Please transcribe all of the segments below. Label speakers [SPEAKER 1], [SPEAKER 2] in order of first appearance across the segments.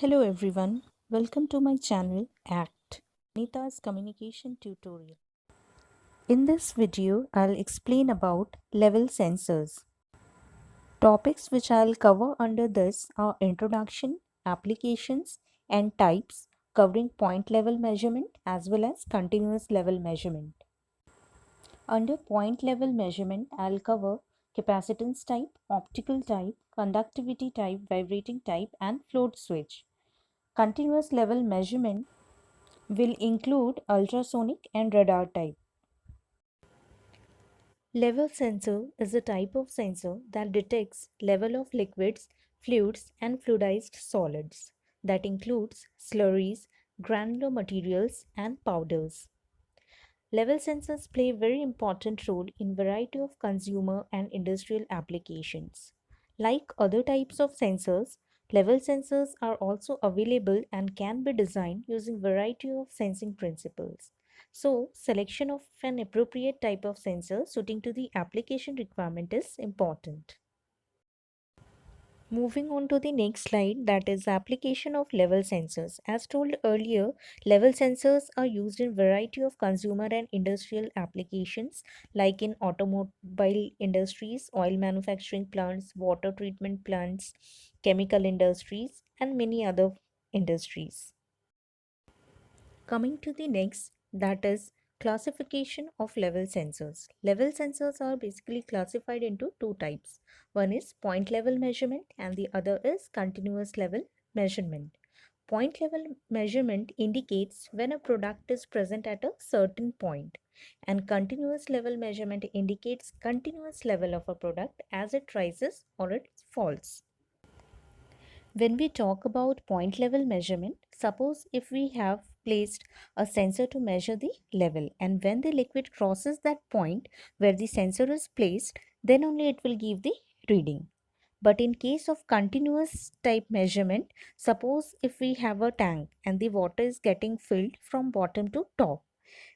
[SPEAKER 1] Hello everyone, welcome to my channel ACT, Nita's Communication Tutorial. In this video, I'll explain about level sensors. Topics which I'll cover under this are introduction, applications, and types covering point level measurement as well as continuous level measurement. Under point level measurement, I'll cover capacitance type, optical type, conductivity type, vibrating type, and float switch. Continuous level measurement will include ultrasonic and radar type. Level sensor is a type of sensor that detects level of liquids, fluids and fluidized solids. That includes slurries, granular materials and powders. Level sensors play a very important role in variety of consumer and industrial applications. Like other types of sensors, level sensors are also available and can be designed using variety of sensing principles. So, selection of an appropriate type of sensor suiting to the application requirement is important. Moving on to the next slide, that is application of level sensors. As told earlier, level sensors are used in variety of consumer and industrial applications like in automobile industries, oil manufacturing plants, water treatment plants, chemical industries and many other industries. Coming to the next, that is classification of level sensors. Level sensors are basically classified into two types. One is point level measurement and the other is continuous level measurement. Point level measurement indicates when a product is present at a certain point, and continuous level measurement indicates continuous level of a product as it rises or it falls. When we talk about point level measurement, suppose if we have placed a sensor to measure the level, and when the liquid crosses that point where the sensor is placed, then only it will give the reading. But in case of continuous type measurement, suppose if we have a tank and the water is getting filled from bottom to top,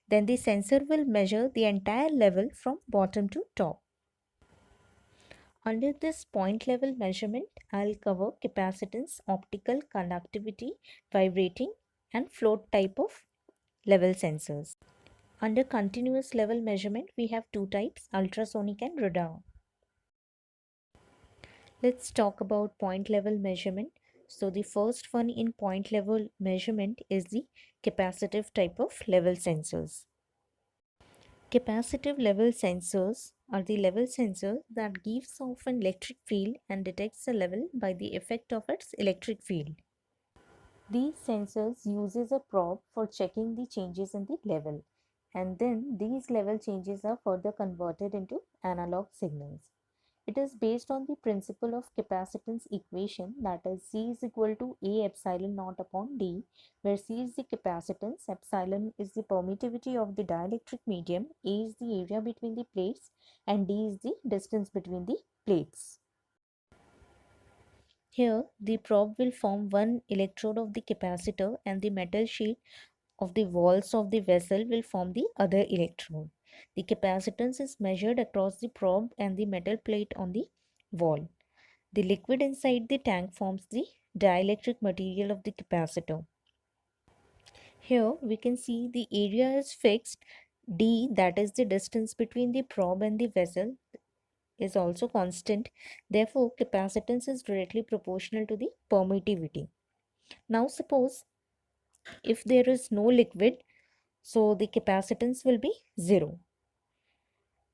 [SPEAKER 1] then the sensor will measure the entire level from bottom to top. Under this point level measurement, I'll cover capacitance, optical, conductivity, vibrating, and float type of level sensors. Under continuous level measurement, we have two types, ultrasonic and radar. Let's talk about point level measurement. So the first one in point level measurement is the capacitive type of level sensors. Capacitive level sensors are the level sensor that gives off an electric field and detects the level by the effect of its electric field. These sensors uses a probe for checking the changes in the level, and then these level changes are further converted into analog signals. It is based on the principle of capacitance equation, that is C is equal to A epsilon naught upon D, where C is the capacitance, epsilon is the permittivity of the dielectric medium, A is the area between the plates and D is the distance between the plates. Here, the probe will form one electrode of the capacitor and the metal sheet of the walls of the vessel will form the other electrode. The capacitance is measured across the probe and the metal plate on the wall. The liquid inside the tank forms the dielectric material of the capacitor. Here we can see the area is fixed. D, that is the distance between the probe and the vessel, is also constant. Therefore, capacitance is directly proportional to the permittivity. Now suppose if there is no liquid, so the capacitance will be 0.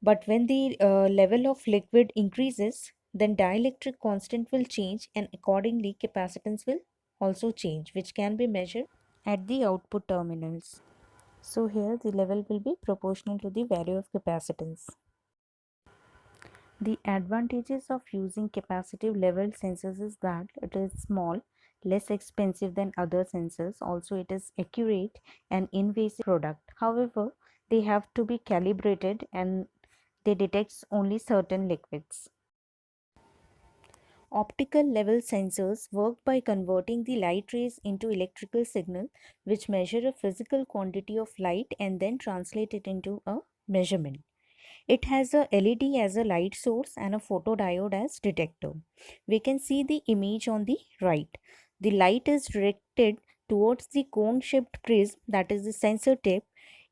[SPEAKER 1] But when the level of liquid increases, then dielectric constant will change and accordingly capacitance will also change, which can be measured at the output terminals. So here the level will be proportional to the value of capacitance. The advantages of using capacitive level sensors is that it is small, less expensive than other sensors. Also, it is accurate and invasive product. However, they have to be calibrated and they detect only certain liquids. Optical level sensors work by converting the light rays into electrical signal, which measure a physical quantity of light and then translate it into a measurement. It has a LED as a light source and a photodiode as detector. We can see the image on the right. The light is directed towards the cone-shaped prism, that is the sensor tip.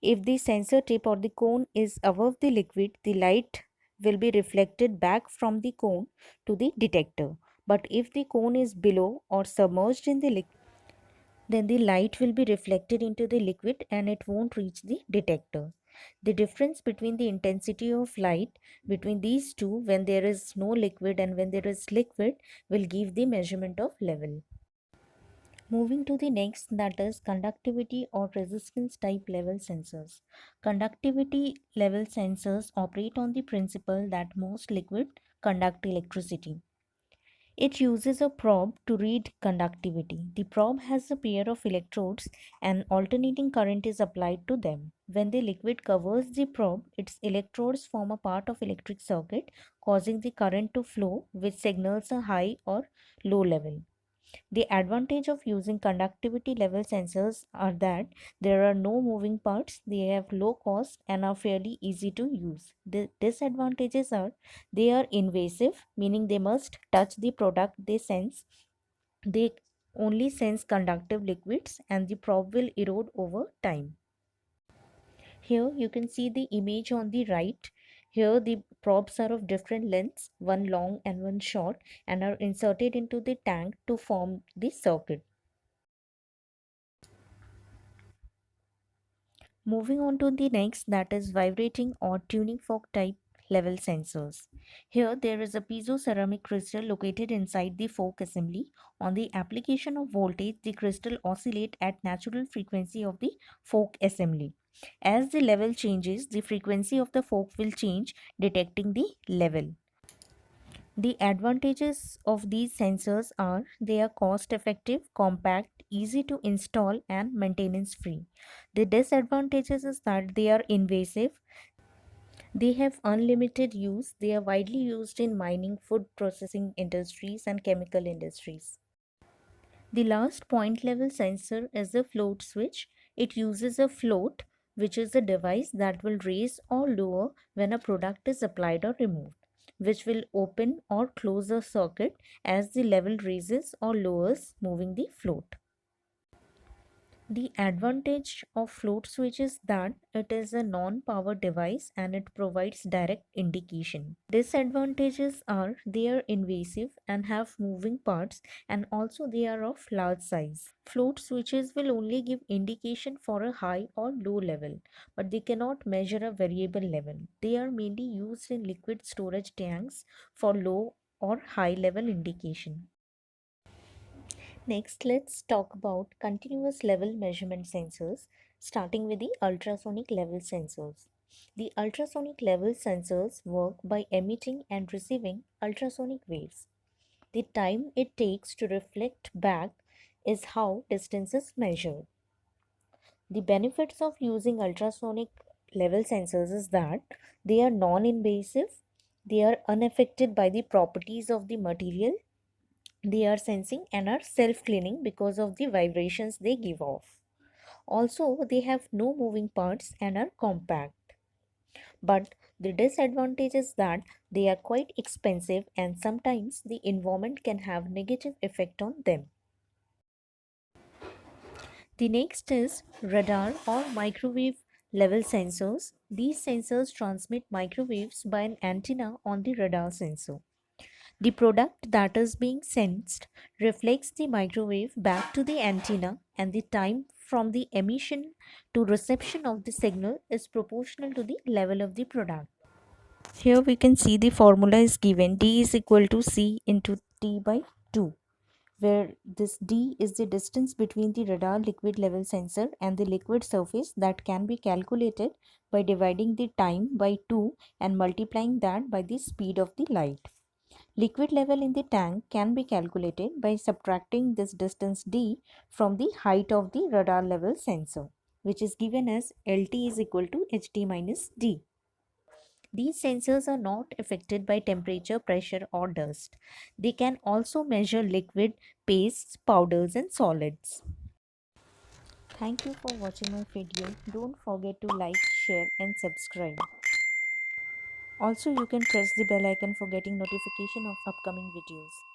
[SPEAKER 1] If the sensor tip or the cone is above the liquid, the light will be reflected back from the cone to the detector. But if the cone is below or submerged in the liquid, then the light will be reflected into the liquid and it won't reach the detector. The difference between the intensity of light between these two when there is no liquid and when there is liquid will give the measurement of level. Moving to the next, that is conductivity or resistance type level sensors. Conductivity level sensors operate on the principle that most liquid conduct electricity. It uses a probe to read conductivity. The probe has a pair of electrodes and alternating current is applied to them. When the liquid covers the probe, its electrodes form a part of electric circuit, causing the current to flow, which signals a high or low level. The advantage of using conductivity level sensors are that there are no moving parts, they have low cost and are fairly easy to use. The disadvantages are they are invasive, meaning they must touch the product they sense. They only sense conductive liquids and the probe will erode over time. Here you can see the image on the right. Here the probes are of different lengths, one long and one short, and are inserted into the tank to form the circuit. Moving on to the next, that is vibrating or tuning fork type level sensors. Here there is a piezo ceramic crystal located inside the fork assembly. On the application of voltage, the crystal oscillate at natural frequency of the fork assembly. As the level changes, the frequency of the fork will change, detecting the level. The advantages of these sensors are they are cost effective, compact, easy to install and maintenance free. The disadvantages is that they are invasive, they have unlimited use, they are widely used in mining, food processing industries and chemical industries. The last point level sensor is the float switch. It uses a float, which is a device that will raise or lower when a product is applied or removed, which will open or close a circuit as the level raises or lowers, moving the float. The advantage of float switch is that it is a non-power device and it provides direct indication. Disadvantages are they are invasive and have moving parts and also they are of large size. Float switches will only give indication for a high or low level, but they cannot measure a variable level. They are mainly used in liquid storage tanks for low or high level indication. Next, let's talk about continuous level measurement sensors, starting with the ultrasonic level sensors. The ultrasonic level sensors work by emitting and receiving ultrasonic waves. The time it takes to reflect back is how distance is measured. The benefits of using ultrasonic level sensors is that they are non-invasive, they are unaffected by the properties of the material, they are sensing and are self-cleaning because of the vibrations they give off. Also, they have no moving parts and are compact. But the disadvantage is that they are quite expensive and sometimes the environment can have negative effect on them. The next is radar or microwave level sensors. These sensors transmit microwaves by an antenna on the radar sensor. The product that is being sensed reflects the microwave back to the antenna, and the time from the emission to reception of the signal is proportional to the level of the product. Here we can see the formula is given D is equal to C into T by 2, where this D is the distance between the radar liquid level sensor and the liquid surface that can be calculated by dividing the time by 2 and multiplying that by the speed of the light. Liquid level in the tank can be calculated by subtracting this distance d from the height of the radar level sensor, which is given as LT is equal to HT minus D. These sensors are not affected by temperature, pressure or dust. They can also measure liquid, pastes, powders and solids. Thank you for watching my video. Don't forget to like, share and subscribe. Also, you can press the bell icon for getting notification of upcoming videos.